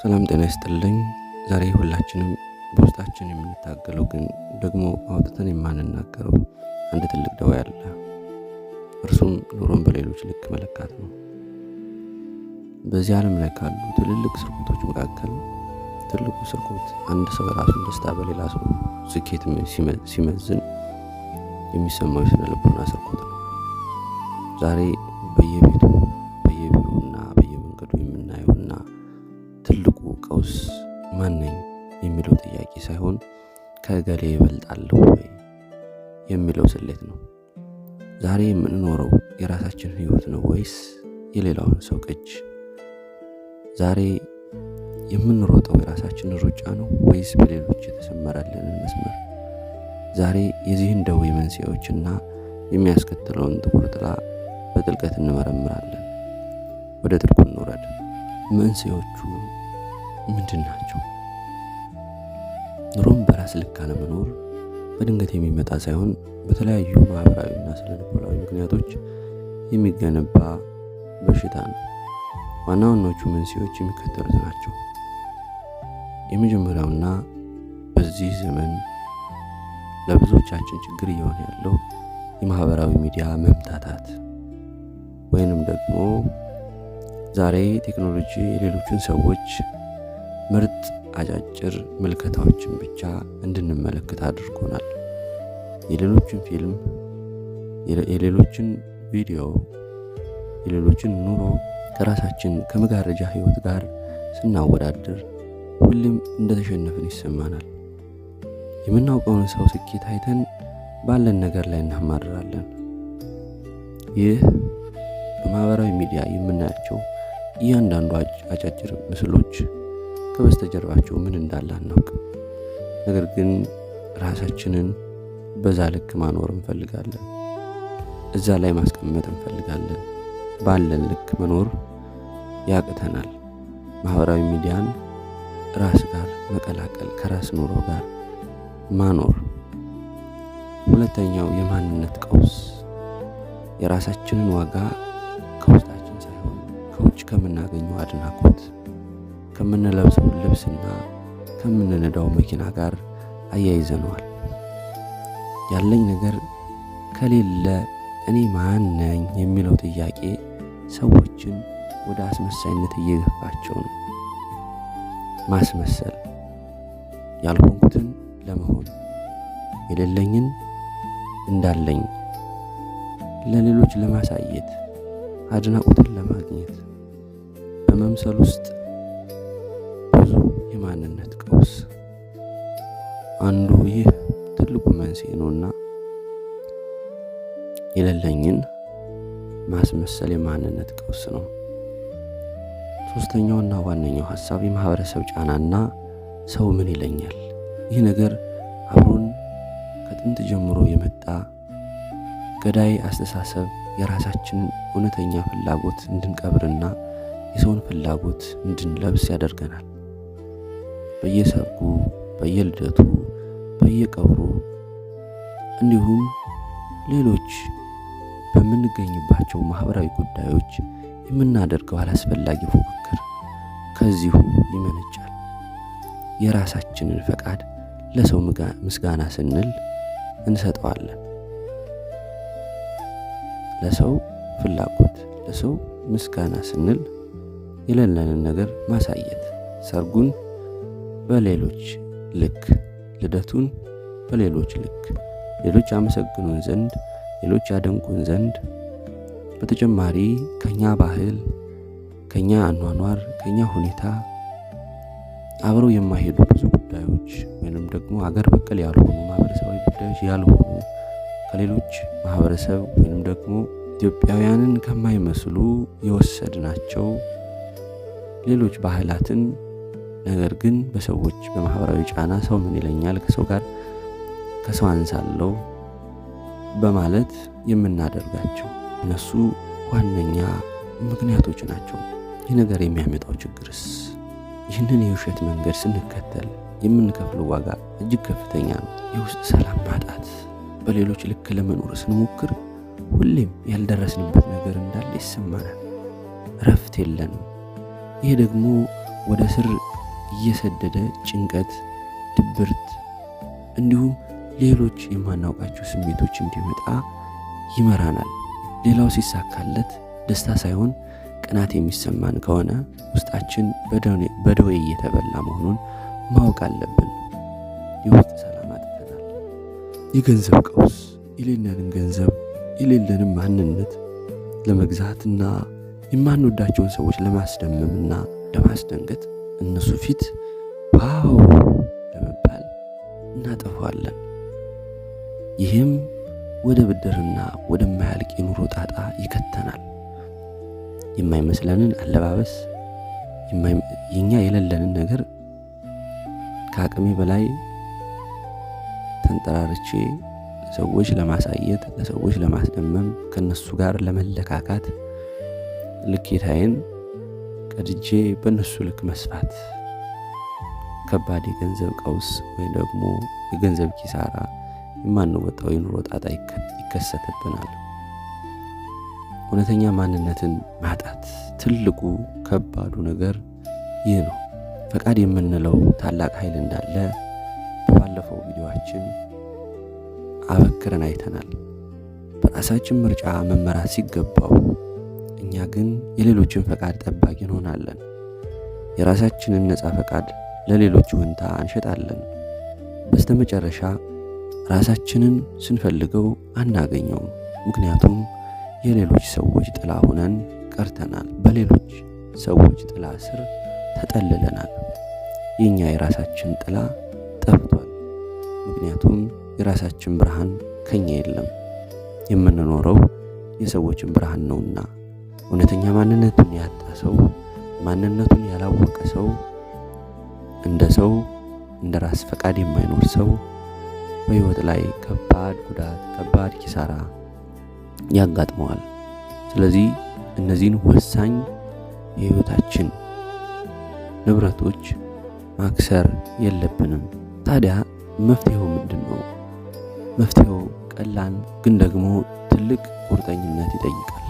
ሰላም ጤና ይስጥልኝ። ዛሬ ሁላችንም በውስጣችን የምንታገለው ግን ደግሞ አውጥተን የማንናገረው አንድ ትልቅ ደዌ አለ። እርሱም ኑሮን በሌሎች ልክ መለካት ነው። በዚህ ዓለም ላይ ካሉ ትልልቅ ስርቆቶች መካከል ትልቁ ስርቆት አንድ ሰው የራሱን ደስታ በሌላ ሰው ስኬት ሲመዝን የሚሰማው የስነ ልቦና ስርቆት ነው። ዛሬ በየቤቱ በየቢሮና በየመንገዱ የምናየውና ትልቁ ቀውስ ማን ነኝ የሚለው ጥያቄ ሳይሆን ከእገሌ ይበልጣለሁ ወይ የሚለው ስሌት ነው። ዛሬ የምንኖረው የራሳችን ህይወት ነው ወይስ የሌላውን ሰው ቅጅ? ዛሬ የምንሮጠው የራሳችን ሩጫ ነው ወይስ በሌሎች የተሰመረልንን መስመር? ዛሬ የዚህን ደዌ መንስኤዎችና የሚያስከትለውን ጥቁር ጥላ በጥልቀት እንመረምራለን። ወደ ጥልቁ እንውረድ። መንስኤዎቹ ምንድን ናቸው? ኑሮን በራስ ልክ አለመኖር በድንገት የሚመጣ ሳይሆን በተለያዩ ማህበራዊና ስነልቦናዊ ምክንያቶች የሚገነባ በሽታ ነው። ዋና ዋናዎቹ መንስኤዎች የሚከተሉት ናቸው። የመጀመሪያውና በዚህ ዘመን ለብዙዎቻችን ችግር እየሆነ ያለው የማህበራዊ ሚዲያ መምታታት ወይንም ደግሞ ዛሬ ቴክኖሎጂ የሌሎችን ሰዎች ምርጥ አጫጭር ምልከታዎችን ብቻ እንድንመለከት አድርጎናል። የሌሎችን ፊልም፣ የሌሎችን ቪዲዮ፣ የሌሎችን ኑሮ ከራሳችን ከመጋረጃ ህይወት ጋር ስናወዳድር ሁሌም እንደተሸነፍን ይሰማናል። የምናውቀውን ሰው ስኬት አይተን ባለን ነገር ላይ እናማርራለን። ይህ በማህበራዊ ሚዲያ የምናያቸው እያንዳንዱ አጫጭር ምስሎች ከበስተጀርባቸው ምን እንዳለ አናውቅም። ነገር ግን ራሳችንን በዛ ልክ ማኖር እንፈልጋለን። እዛ ላይ ማስቀመጥ እንፈልጋለን። ባለን ልክ መኖር ያቅተናል። ማህበራዊ ሚዲያን ራስ ጋር መቀላቀል፣ ከራስ ኑሮ ጋር ማኖር። ሁለተኛው የማንነት ቀውስ፣ የራሳችንን ዋጋ ከውስጣችን ሳይሆን ከውጭ ከምናገኘው አድናቆት፣ ከምንለብሰው ልብስና ከምንነዳው መኪና ጋር አያይዘነዋል። ያለኝ ነገር ከሌለ እኔ ማን ነኝ የሚለው ጥያቄ ሰዎችን ወደ አስመሳይነት እየገፋቸው ነው። ማስመሰል፣ ያልሆንኩትን ለመሆን፣ የሌለኝን እንዳለኝ ለሌሎች ለማሳየት፣ አድናቆትን ለማግኘት በመምሰል ውስጥ ብዙ የማንነት ቀውስ አንዱ ይህ ትልቁ መንስኤ ነውና የሌለኝን ማስመሰል የማንነት ቀውስ ነው። ሶስተኛውና ዋነኛው ሐሳብ የማህበረሰብ ጫናና ሰው ምን ይለኛል። ይህ ነገር አብሮን ከጥንት ጀምሮ የመጣ ገዳይ አስተሳሰብ የራሳችንን እውነተኛ ፍላጎት እንድንቀብርና የሰውን ፍላጎት እንድንለብስ ያደርገናል። በየሰርጉ፣ በየልደቱ፣ በየቀብሩ እንዲሁም ሌሎች በምንገኝባቸው ማህበራዊ ጉዳዮች የምናደርገው አላስፈላጊ ፉክክር ከዚሁ ይመነጫል። የራሳችንን ፈቃድ ለሰው ምስጋና ስንል እንሰጠዋለን። ለሰው ፍላጎት፣ ለሰው ምስጋና ስንል የሌለንን ነገር ማሳየት፣ ሰርጉን በሌሎች ልክ፣ ልደቱን በሌሎች ልክ፣ ሌሎች ያመሰግኑን ዘንድ፣ ሌሎች ያደንቁን ዘንድ፣ በተጨማሪ ከኛ ባህል፣ ከኛ አኗኗር፣ ከኛ ሁኔታ አብረው የማይሄዱ ብዙ ጉዳዮች ወይንም ደግሞ አገር በቀል ያልሆኑ ማህበረሰባዊ ጉዳዮች ያልሆኑ ከሌሎች ማህበረሰብ ወይንም ደግሞ ኢትዮጵያውያንን ከማይመስሉ የወሰድናቸው ሌሎች ባህላትን ነገር ግን በሰዎች በማህበራዊ ጫና ሰው ምን ይለኛል፣ ከሰው ጋር ከሰው አንሳለው በማለት የምናደርጋቸው እነሱ ዋነኛ ምክንያቶች ናቸው። ይህ ነገር የሚያመጣው ችግርስ? ይህንን የውሸት መንገድ ስንከተል የምንከፍለው ዋጋ እጅግ ከፍተኛ ነው። የውስጥ ሰላም ማጣት፣ በሌሎች ልክ ለመኖር ስንሞክር ሁሌም ያልደረስንበት ነገር እንዳለ ይሰማናል። እረፍት የለንም። ይህ ደግሞ ወደ ስር እየሰደደ ጭንቀት፣ ድብርት እንዲሁም ሌሎች የማናውቃቸው ስሜቶች እንዲመጣ ይመራናል። ሌላው ሲሳካለት ደስታ ሳይሆን ቅናት የሚሰማን ከሆነ ውስጣችን በደዌ እየተበላ መሆኑን ማወቅ አለብን። የውስጥ ሰላም አጥተናል። የገንዘብ ቀውስ፣ የሌለንን ገንዘብ የሌለንን ማንነት ለመግዛትና የማንወዳቸውን ሰዎች ለማስደመምና ለማስደንገጥ እነሱ ፊት ዋው ለመባል እናጠፋዋለን። ይህም ወደ ብድርና ወደማያልቅ የኑሮ ጣጣ ይከተናል። የማይመስለንን አለባበስ፣ የኛ የሌለንን ነገር ከአቅሜ በላይ ተንጠራርቼ ለሰዎች ለማሳየት፣ ለሰዎች ለማስደመም፣ ከነሱ ጋር ለመለካካት፣ ልኬታዬን ቀድጄ በእነሱ ልክ መስፋት ከባድ የገንዘብ ቀውስ ወይም ደግሞ የገንዘብ ኪሳራ፣ የማንወጣው የኑሮ ጣጣ ይከሰትብናል። እውነተኛ ማንነትን ማጣት ትልቁ ከባዱ ነገር ይህ ነው። ፈቃድ የምንለው ታላቅ ኃይል እንዳለ በባለፈው ቪዲዮአችን አበክረን አይተናል። በራሳችን ምርጫ መመራት ሲገባው እኛ ግን የሌሎችን ፈቃድ ጠባቂ እንሆናለን። የራሳችንን ነፃ ፈቃድ ለሌሎች ወንታ እንሸጣለን። በስተመጨረሻ ራሳችንን ስንፈልገው አናገኘውም። ምክንያቱም የሌሎች ሰዎች ጥላ ሆነን ቀርተናል። በሌሎች ሰዎች ጥላ ስር ተጠልለናል። የኛ የራሳችን ጥላ ጠፍቷል። ምክንያቱም የራሳችን ብርሃን ከኛ የለም። የምንኖረው የሰዎችን ብርሃን ነውና። እውነተኛ ማንነቱን ያጣ ሰው፣ ማንነቱን ያላወቀ ሰው፣ እንደ ራስ ፈቃድ የማይኖር ሰው በሕይወት ላይ ከባድ ጉዳት፣ ከባድ ኪሳራ ያጋጥመዋል። ስለዚህ እነዚህን ወሳኝ የሕይወታችን ንብረቶች ማክሰር የለብንም። ታዲያ መፍትሄው ምንድን ነው? መፍትሄው ቀላል ግን ደግሞ ትልቅ ቁርጠኝነት ይጠይቃል።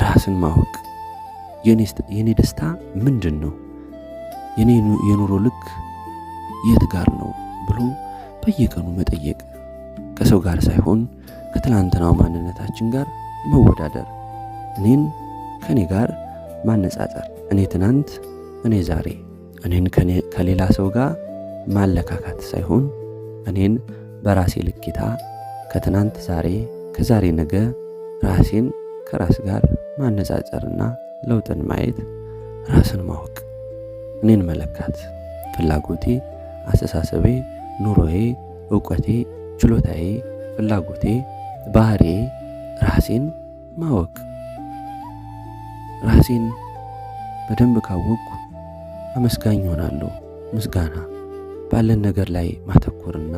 ራስን ማወቅ። የኔ ደስታ ምንድን ነው? የኔ የኑሮ ልክ የት ጋር ነው ብሎ በየቀኑ መጠየቅ። ከሰው ጋር ሳይሆን ከትላንትናው ማንነታችን ጋር መወዳደር። እኔን ከኔ ጋር ማነጻጸር። እኔ ትናንት፣ እኔ ዛሬ። እኔን ከሌላ ሰው ጋር ማለካካት ሳይሆን እኔን በራሴ ልኬታ ከትናንት ዛሬ፣ ከዛሬ ነገ ራሴን ከራስ ጋር ማነጻጸርና ለውጥን ማየት። ራስን ማወቅ። እኔን መለካት። ፍላጎቴ፣ አስተሳሰቤ፣ ኑሮዬ፣ እውቀቴ፣ ችሎታዬ፣ ፍላጎቴ፣ ባህሪዬ። ራሴን ማወቅ። ራሴን በደንብ ካወቅኩ አመስጋኝ ሆናለሁ። ምስጋና ባለን ነገር ላይ ማተኮርና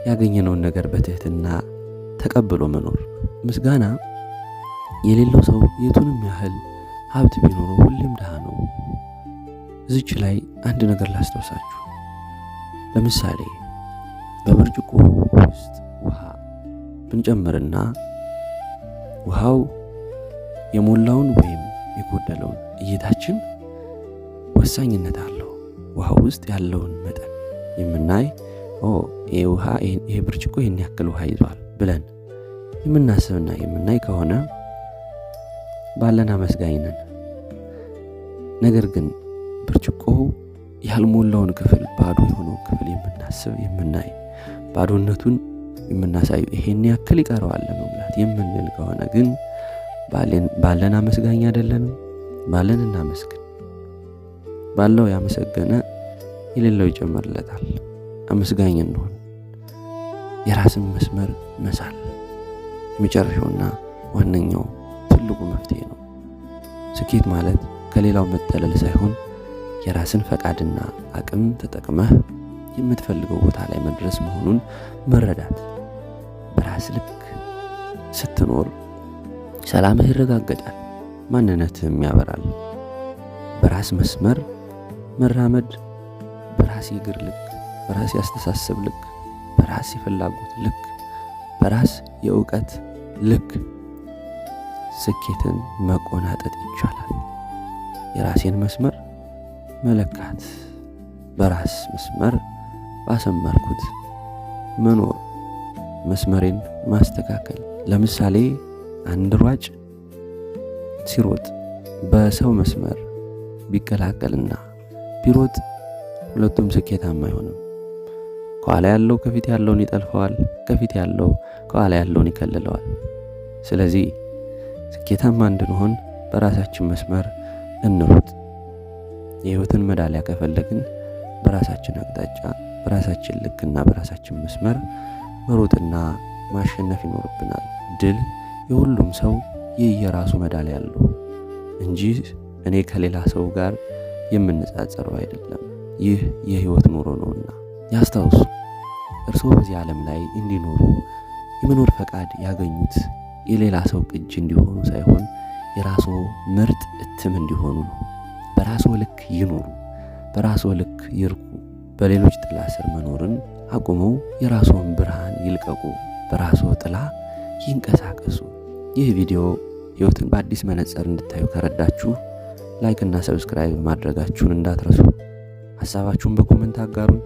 ያገኘነውን ነገር በትህትና ተቀብሎ መኖር። ምስጋና የሌለው ሰው የቱንም ያህል ሀብት ቢኖረው ሁሌም ድሃ ነው። እዚች ላይ አንድ ነገር ላስታውሳችሁ። ለምሳሌ በብርጭቆ ውስጥ ውሃ ብንጨምርና ውሃው የሞላውን ወይም የጎደለውን እይታችን ወሳኝነት አለው። ውሃው ውስጥ ያለውን መጠን የምናይ ይሄ ብርጭቆ ይህን ያክል ውሃ ይዟል ብለን የምናስብና የምናይ ከሆነ ባለን አመስጋኝ ነን። ነገር ግን ብርጭቆ ያልሞላውን ክፍል፣ ባዶ የሆነውን ክፍል የምናስብ የምናይ፣ ባዶነቱን የምናሳዩ፣ ይሄን ያክል ይቀረዋል ለመሙላት የምንል ከሆነ ግን ባለን አመስጋኝ አይደለንም። ባለን እናመስግን። ባለው ያመሰገነ የሌለው ይጨመርለታል። አመስጋኝ እንሆን። የራስን መስመር መሳል የመጨረሻውና ዋነኛው ትልቁ መፍትሄ ነው። ስኬት ማለት ከሌላው መጠለል ሳይሆን የራስን ፈቃድና አቅም ተጠቅመህ የምትፈልገው ቦታ ላይ መድረስ መሆኑን መረዳት። በራስ ልክ ስትኖር ሰላምህ ይረጋገጣል፣ ማንነትህም ያበራል። በራስ መስመር መራመድ፣ በራስ የእግር ልክ፣ በራስ የአስተሳሰብ ልክ፣ በራስ የፍላጎት ልክ፣ በራስ የእውቀት ልክ ስኬትን መቆናጠጥ ይቻላል። የራሴን መስመር መለካት፣ በራስ መስመር ባሰመርኩት መኖር፣ መስመሬን ማስተካከል። ለምሳሌ አንድ ሯጭ ሲሮጥ በሰው መስመር ቢቀላቀልና ቢሮጥ ሁለቱም ስኬታማ አይሆንም። ከኋላ ያለው ከፊት ያለውን ይጠልፈዋል፣ ከፊት ያለው ከኋላ ያለውን ይከልለዋል። ስለዚህ ስኬታማ እንድንሆን በራሳችን መስመር እንሩጥ። የህይወትን መዳሊያ ከፈለግን በራሳችን አቅጣጫ፣ በራሳችን ልክና በራሳችን መስመር መሮጥና ማሸነፍ ይኖርብናል። ድል የሁሉም ሰው የየራሱ መዳሊያ አለው እንጂ እኔ ከሌላ ሰው ጋር የምንጻጸረው አይደለም። ይህ የህይወት ኑሮ ነውና ያስታውሱ። እርስዎ በዚህ ዓለም ላይ እንዲኖሩ የመኖር ፈቃድ ያገኙት የሌላ ሰው ቅጅ እንዲሆኑ ሳይሆን የራስዎ ምርጥ እትም እንዲሆኑ ነው። በራስዎ ልክ ይኖሩ፣ በራስዎ ልክ ይርኩ። በሌሎች ጥላ ስር መኖርን አቁመው የራስዎን ብርሃን ይልቀቁ፣ በራስዎ ጥላ ይንቀሳቀሱ። ይህ ቪዲዮ ህይወትን በአዲስ መነጽር እንድታዩ ከረዳችሁ ላይክ እና ሰብስክራይብ ማድረጋችሁን እንዳትረሱ። ሐሳባችሁን በኮሜንት አጋሩን።